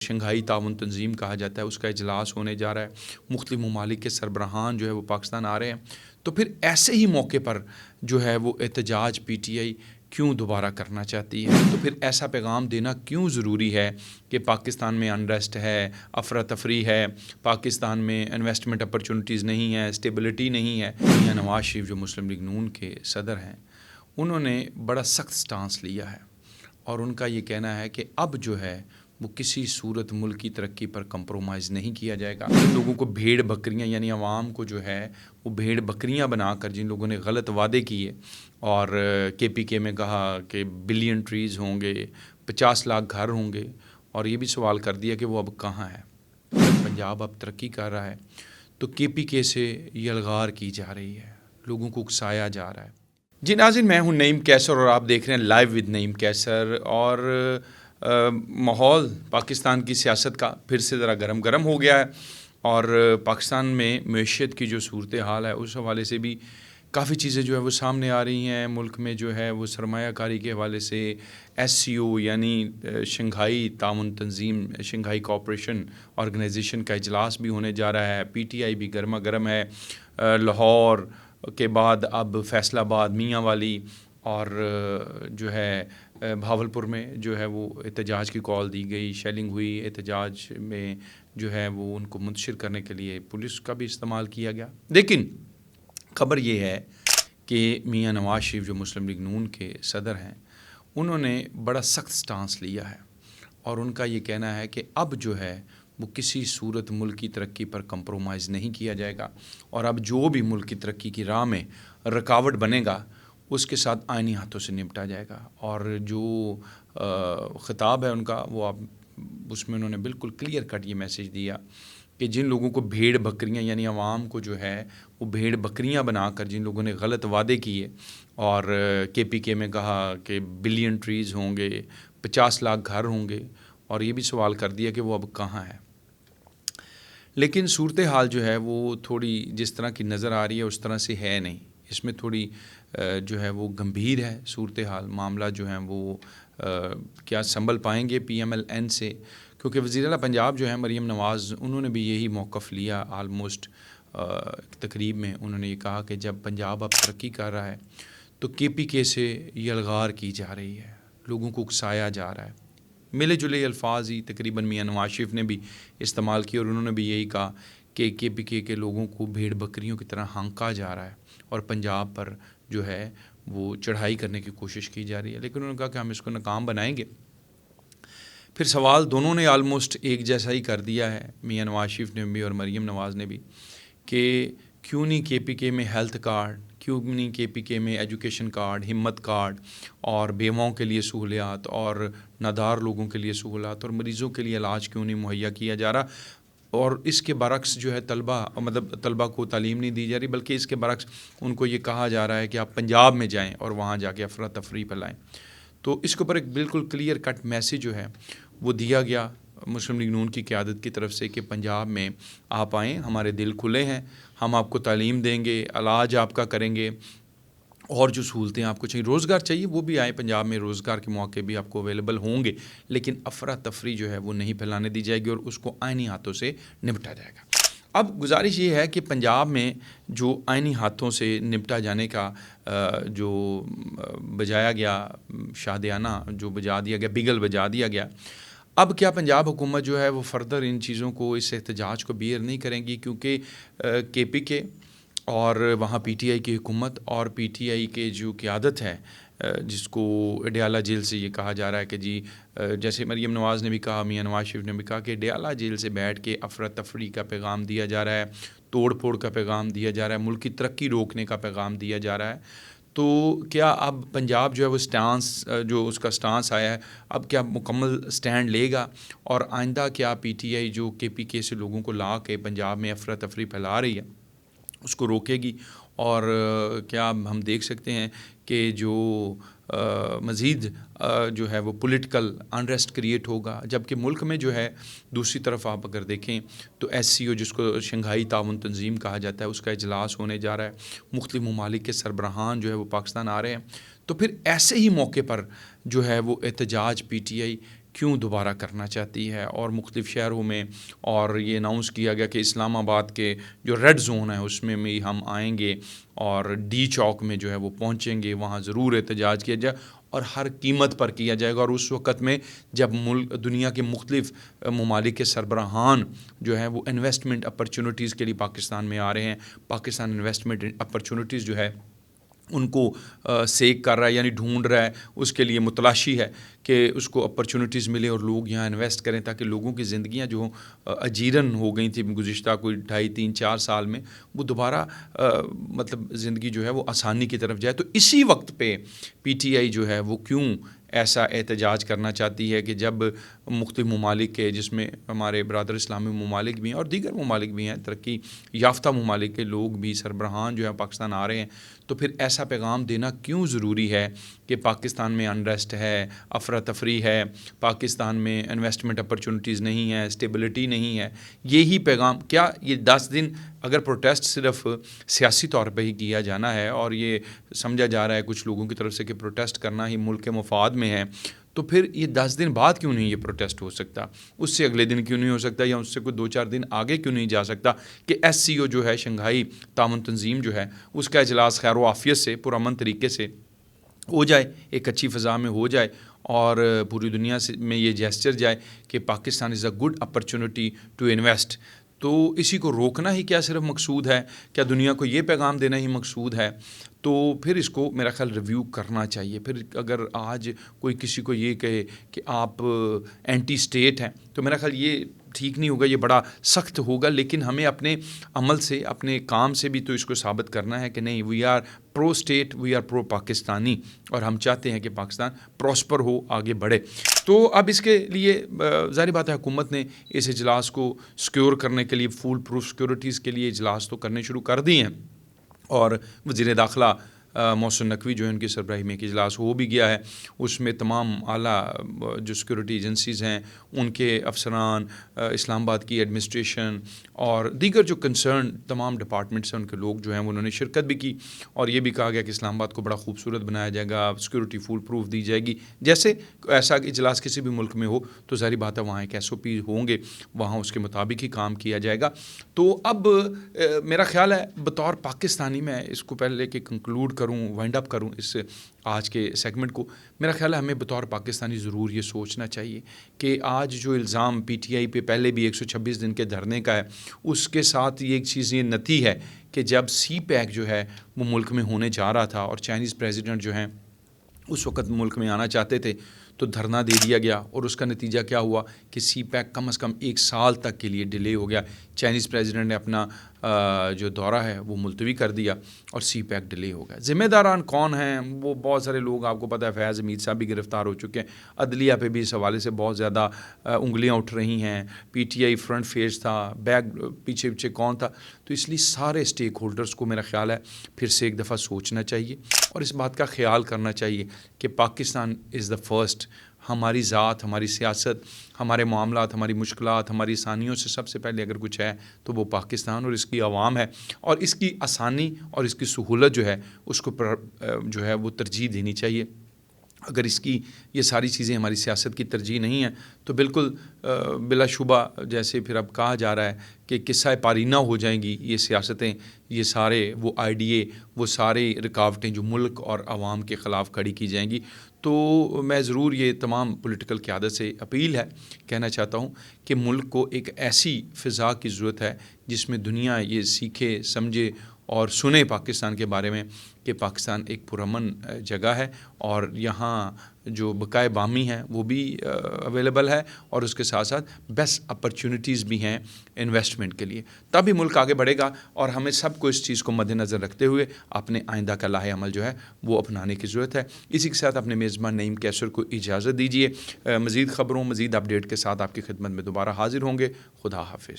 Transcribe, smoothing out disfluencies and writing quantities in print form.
Shanghai تعاون تنظیم کہا جاتا ہے، اس کا اجلاس ہونے جا رہا ہے، مختلف ممالک کے سربراہان جو ہے وہ پاکستان آ رہے ہیں، تو پھر ایسے ہی موقع پر جو ہے وہ احتجاج پی ٹی آئی کیوں دوبارہ کرنا چاہتی ہے؟ تو پھر ایسا پیغام دینا کیوں ضروری ہے کہ پاکستان میں انریسٹ ہے، افراتفری ہے، پاکستان میں انویسٹمنٹ اپرچونٹیز نہیں ہے، اسٹیبلٹی نہیں ہے؟ میاں نواز شریف جو مسلم لیگ نون کے صدر ہیں، انہوں نے بڑا سخت سٹانس لیا ہے، اور ان کا یہ کہنا ہے کہ اب جو ہے وہ کسی صورت ملک کی ترقی پر کمپرومائز نہیں کیا جائے گا۔ جن لوگوں کو بھیڑ بکریاں، یعنی عوام کو جو ہے وہ بھیڑ بکریاں بنا کر جن لوگوں نے غلط وعدے کیے اور کے پی کے میں کہا کہ بلین ٹریز ہوں گے، 50 لاکھ گھر ہوں گے، اور یہ بھی سوال کر دیا کہ وہ اب کہاں ہے؟ پنجاب اب ترقی کر رہا ہے تو کے پی کے سے یہ الغار کی جا رہی ہے، لوگوں کو اکسایا جا رہا ہے۔ جی ناظرین، میں ہوں نعیم کیسر اور آپ دیکھ رہے ہیں لائیو ود نعیم کیسر۔ اور ماحول پاکستان کی سیاست کا پھر سے ذرا گرم ہو گیا ہے، اور پاکستان میں معیشت کی جو صورتحال ہے اس حوالے سے بھی کافی چیزیں جو ہے وہ سامنے آ رہی ہیں۔ ملک میں جو ہے وہ سرمایہ کاری کے حوالے سے ایس سی او یعنی شنگھائی تعاون تنظیم، شنگھائی کوآپریشن آرگنائزیشن کا اجلاس بھی ہونے جا رہا ہے۔ پی ٹی آئی بھی گرم ہے، لاہور کے بعد اب فیصل آباد، میاں والی اور جو ہے بھاولپور میں جو ہے وہ احتجاج کی کال دی گئی، شیلنگ ہوئی۔ احتجاج میں جو ہے وہ ان کو منتشر کرنے کے لیے پولیس کا بھی استعمال کیا گیا۔ لیکن خبر یہ ہے کہ میاں نواز شریف جو مسلم لیگ نون کے صدر ہیں، انہوں نے بڑا سخت سٹانس لیا ہے، اور ان کا یہ کہنا ہے کہ اب جو ہے وہ کسی صورت ملک کی ترقی پر کمپرومائز نہیں کیا جائے گا، اور اب جو بھی ملک کی ترقی کی راہ میں رکاوٹ بنے گا اس کے ساتھ آئینی ہاتھوں سے نپٹا جائے گا۔ اور جو خطاب ہے ان کا، وہ اب اس میں انہوں نے بالکل کلیئر کٹ یہ میسیج دیا کہ جن لوگوں کو بھیڑ بکریاں، یعنی عوام کو جو ہے وہ بھیڑ بکریاں بنا کر جن لوگوں نے غلط وعدے کیے اور کے پی کے میں کہا کہ بلین ٹریز ہوں گے، 50 لاکھ گھر ہوں گے، اور یہ بھی سوال کر دیا کہ وہ اب کہاں ہے۔ لیکن صورتحال جو ہے وہ تھوڑی جس طرح کی نظر آ رہی ہے اس طرح سے ہے نہیں، اس میں تھوڑی جو ہے وہ گمبھیر ہے صورتحال۔ معاملہ جو ہیں وہ کیا سنبھل پائیں گے پی ایم ایل این سے؟ کیونکہ وزیر اعلیٰ پنجاب جو ہیں مریم نواز، انہوں نے بھی یہی موقف لیا آلموسٹ تقریب میں۔ انہوں نے یہ کہا کہ جب پنجاب اب ترقی کر رہا ہے تو کے پی کے سے یہ الغار کی جا رہی ہے، لوگوں کو اکسایا جا رہا ہے۔ ملے جلے الفاظ ہی تقریباً میاں نواز شریف نے بھی استعمال کیے، اور انہوں نے بھی یہی کہا کہ کے پی کے لوگوں کو بھیڑ بکریوں کی طرح ہانکا جا رہا ہے اور پنجاب پر جو ہے وہ چڑھائی کرنے کی کوشش کی جا رہی ہے۔ لیکن انہوں نے کہا کہ ہم اس کو ناکام بنائیں گے۔ پھر سوال دونوں نے آلموسٹ ایک جیسا ہی کر دیا ہے، میاں نواز شریف نے بھی اور مریم نواز نے بھی، کہ کیوں نہیں کے پی کے میں ہیلتھ کارڈ، کیوں نہیں کے پی کے میں ایجوکیشن کارڈ، ہمت کارڈ، اور بیواؤں کے لیے سہولیات، اور نادار لوگوں کے لیے سہولیات، اور مریضوں کے لیے علاج کیوں نہیں مہیا کیا جا رہا؟ اور اس کے برعکس جو ہے طلبہ کو تعلیم نہیں دی جا رہی، بلکہ اس کے برعکس ان کو یہ کہا جا رہا ہے کہ آپ پنجاب میں جائیں اور وہاں جا کے افراتفری پھیلائیں۔ تو اس کے اوپر ایک بالکل کلیئر کٹ میسیج جو ہے وہ دیا گیا مسلم لیگ نون کی قیادت کی طرف سے کہ پنجاب میں آپ آئیں، ہمارے دل کھلے ہیں، ہم آپ کو تعلیم دیں گے، علاج آپ کا کریں گے، اور جو سہولتیں آپ کو چاہیے، روزگار چاہیے وہ بھی آئیں، پنجاب میں روزگار کے مواقع بھی آپ کو اویلیبل ہوں گے، لیکن افراتفری جو ہے وہ نہیں پھیلانے دی جائے گی، اور اس کو آئینی ہاتھوں سے نپٹا جائے گا۔ اب گزارش یہ ہے کہ پنجاب میں جو آئینی ہاتھوں سے نپٹا جانے کا جو بجایا گیا شادیانہ جو بجا دیا گیا، بگل بجا دیا گیا، اب کیا پنجاب حکومت جو ہے وہ فردر ان چیزوں کو، اس احتجاج کو بیئر نہیں کریں گی؟ کیونکہ کے پی کے اور وہاں پی ٹی آئی کی حکومت اور پی ٹی آئی کے جو قیادت ہے، جس کو اڈیالہ جیل سے یہ کہا جا رہا ہے کہ جی جیسے مریم نواز نے بھی کہا، میاں نواز شریف نے بھی کہا کہ اڈیالہ جیل سے بیٹھ کے افراتفری کا پیغام دیا جا رہا ہے، توڑ پھوڑ کا پیغام دیا جا رہا ہے، ملک کی ترقی روکنے کا پیغام دیا جا رہا ہے۔ تو کیا اب پنجاب جو ہے وہ جو اس کا سٹانس آیا ہے، اب کیا مکمل سٹینڈ لے گا؟ اور آئندہ کیا پی ٹی آئی جو کے پی کے سے لوگوں کو لا کے پنجاب میں افراتفری پھیلا رہی ہے اس کو روکے گی؟ اور کیا ہم دیکھ سکتے ہیں کہ جو مزید جو ہے وہ پولیٹیکل انریسٹ کریٹ ہوگا؟ جبکہ ملک میں جو ہے دوسری طرف آپ اگر دیکھیں تو ایس سی او جس کو شنگھائی تعاون تنظیم کہا جاتا ہے، اس کا اجلاس ہونے جا رہا ہے، مختلف ممالک کے سربراہان جو ہے وہ پاکستان آ رہے ہیں، تو پھر ایسے ہی موقع پر جو ہے وہ احتجاج پی ٹی آئی کیوں دوبارہ کرنا چاہتی ہے، اور مختلف شہروں میں، اور یہ اناؤنس کیا گیا کہ اسلام آباد کے جو ریڈ زون ہے اس میں بھی ہم آئیں گے اور ڈی چوک میں جو ہے وہ پہنچیں گے، وہاں ضرور احتجاج کیا جائے اور ہر قیمت پر کیا جائے گا۔ اور اس وقت میں جب دنیا کے مختلف ممالک کے سربراہان جو ہیں وہ انویسٹمنٹ اپرچونیٹیز کے لیے پاکستان میں آ رہے ہیں، پاکستان انویسٹمنٹ اپرچونیٹیز جو ہے ان کو سیک کر رہا ہے، یعنی ڈھونڈ رہا ہے، اس کے لیے متلاشی ہے کہ اس کو اپرچونیٹیز ملے اور لوگ یہاں انویسٹ کریں، تاکہ لوگوں کی زندگیاں جو اجیرن ہو گئی تھیں گزشتہ کوئی 2.5-3-4 سال میں، وہ دوبارہ مطلب زندگی جو ہے وہ آسانی کی طرف جائے۔ تو اسی وقت پہ پی ٹی آئی جو ہے وہ کیوں ایسا احتجاج کرنا چاہتی ہے کہ جب مختلف ممالک کے، جس میں ہمارے برادر اسلامی ممالک بھی ہیں اور دیگر ممالک بھی ہیں، ترقی یافتہ ممالک کے لوگ بھی، سربراہان جو ہیں پاکستان آ رہے ہیں، تو پھر ایسا پیغام دینا کیوں ضروری ہے کہ پاکستان میں انریسٹ ہے، افراتفری ہے، پاکستان میں انویسٹمنٹ اپرچونیٹیز نہیں ہیں، اسٹیبلٹی نہیں ہے؟ یہی پیغام، کیا یہ 10 دن اگر پروٹیسٹ صرف سیاسی طور پہ ہی کیا جانا ہے اور یہ سمجھا جا رہا ہے کچھ لوگوں کی طرف سے کہ پروٹیسٹ کرنا ہی ملک کے مفاد میں ہے، تو پھر یہ 10 دن بعد کیوں نہیں یہ پروٹیسٹ ہو سکتا؟ اس سے اگلے دن کیوں نہیں ہو سکتا، یا اس سے کوئی 2-4 دن آگے کیوں نہیں جا سکتا کہ ایس سی او جو ہے، شنگھائی تعاون تنظیم جو ہے، اس کا اجلاس خیر و عافیت سے پرامن طریقے سے ہو جائے، ایک اچھی فضا میں ہو جائے، اور پوری دنیا سے میں یہ جیسچر جائے کہ Pakistan is a good opportunity to invest. تو اسی کو روکنا ہی کیا صرف مقصود ہے؟ کیا دنیا کو یہ پیغام دینا ہی مقصود ہے؟ تو پھر اس کو میرا خیال ریویو کرنا چاہیے۔ پھر اگر آج کوئی کسی کو یہ کہے کہ آپ اینٹی اسٹیٹ ہیں، تو میرا خیال یہ ٹھیک نہیں ہوگا، یہ بڑا سخت ہوگا، لیکن ہمیں اپنے عمل سے، اپنے کام سے بھی تو اس کو ثابت کرنا ہے کہ نہیں، we are pro state, we are pro Pakistani, اور ہم چاہتے ہیں کہ پاکستان پراسپر ہو، آگے بڑھے۔ تو اب اس کے لیے ظاہر بات ہے حکومت نے اس اجلاس کو سیکیور کرنے کے لیے، فول پروف سیکورٹیز کے لیے اجلاس تو کرنے شروع کر دی ہیں، اور وزیر داخلہ محسن نقوی جو ہے، ان کی سربراہی میں ایک اجلاس ہو بھی گیا ہے۔ اس میں تمام اعلیٰ جو سیکورٹی ایجنسیز ہیں، ان کے افسران، اسلام آباد کی ایڈمنسٹریشن اور دیگر جو کنسرن تمام ڈپارٹمنٹس ہیں، ان کے لوگ جو ہیں انہوں نے شرکت بھی کی، اور یہ بھی کہا گیا کہ اسلام آباد کو بڑا خوبصورت بنایا جائے گا، سیکورٹی فول پروف دی جائے گی۔ جیسے ایسا اجلاس کسی بھی ملک میں ہو تو ظاہری بات ہے وہاں ایک ایس او پی ہوں گے، وہاں اس کے مطابق ہی کام کیا جائے گا۔ تو اب میرا خیال ہے بطور پاکستانی، میں اس کو پہلے کہ کنکلوڈ کروں، وائنڈ اپ کروں اس آج کے سیگمنٹ کو، میرا خیال ہے ہمیں بطور پاکستانی ضرور یہ سوچنا چاہیے کہ آج جو الزام پی ٹی آئی پہ پہلے بھی 126 دن کے دھرنے کا ہے، اس کے ساتھ یہ ایک چیز یہ نتی ہے کہ جب سی پیک جو ہے وہ ملک میں ہونے جا رہا تھا، اور چائنیز پریزیڈنٹ جو ہیں اس وقت ملک میں آنا چاہتے تھے، تو دھرنا دے دیا گیا، اور اس کا نتیجہ کیا ہوا کہ سی پیک کم از کم 1 سال تک کے لیے ڈیلے ہو گیا۔ چائنیز پریزیڈنٹ نے اپنا جو دورہ ہے وہ ملتوی کر دیا، اور سی پیک ڈیلے ہو گیا۔ ذمہ داران کون ہیں؟ وہ بہت سارے لوگ، آپ کو پتہ ہے فیاض حمید صاحب بھی گرفتار ہو چکے ہیں، عدلیہ پہ بھی اس حوالے سے بہت زیادہ انگلیاں اٹھ رہی ہیں، P T I front face تھا، بیک پیچھے پیچھے کون تھا؟ تو اس لیے سارے اسٹیک ہولڈرز کو میرا خیال ہے پھر سے ایک دفعہ سوچنا چاہیے، اور اس بات کا خیال کرنا چاہیے کہ پاکستان از دا فرسٹ۔ ہماری ذات، ہماری سیاست، ہمارے معاملات، ہماری مشکلات، ہماری آسانیوں سے سب سے پہلے اگر کچھ ہے تو وہ پاکستان اور اس کی عوام ہے، اور اس کی آسانی اور اس کی سہولت جو ہے اس کو جو ہے وہ ترجیح دینی چاہیے۔ اگر اس کی یہ ساری چیزیں ہماری سیاست کی ترجیح نہیں ہیں تو بالکل بلا شبہ جیسے پھر اب کہا جا رہا ہے کہ قصہ پارینہ ہو جائیں گی یہ سیاستیں، یہ سارے وہ آئیڈیے، وہ سارے رکاوٹیں جو ملک اور عوام کے خلاف کھڑی کی جائیں گی۔ تو میں ضرور یہ تمام پولیٹیکل قیادت سے اپیل ہے، کہنا چاہتا ہوں کہ ملک کو ایک ایسی فضا کی ضرورت ہے جس میں دنیا یہ سیکھے، سمجھے اور سنے پاکستان کے بارے میں کہ پاکستان ایک پرامن جگہ ہے، اور یہاں جو بقائے بامی ہیں وہ بھی اویلیبل ہے، اور اس کے ساتھ ساتھ بیسٹ اپرچونیٹیز بھی ہیں انویسٹمنٹ کے لیے۔ تبھی ملک آگے بڑھے گا، اور ہمیں سب کو اس چیز کو مد نظر رکھتے ہوئے اپنے آئندہ کا لاہ عمل جو ہے وہ اپنانے کی ضرورت ہے۔ اسی کے ساتھ اپنے میزبان نعیم کیسر کو اجازت دیجیے۔ مزید خبروں، مزید اپڈیٹ کے ساتھ آپ کی خدمت میں دوبارہ حاضر ہوں گے۔ خدا حافظ۔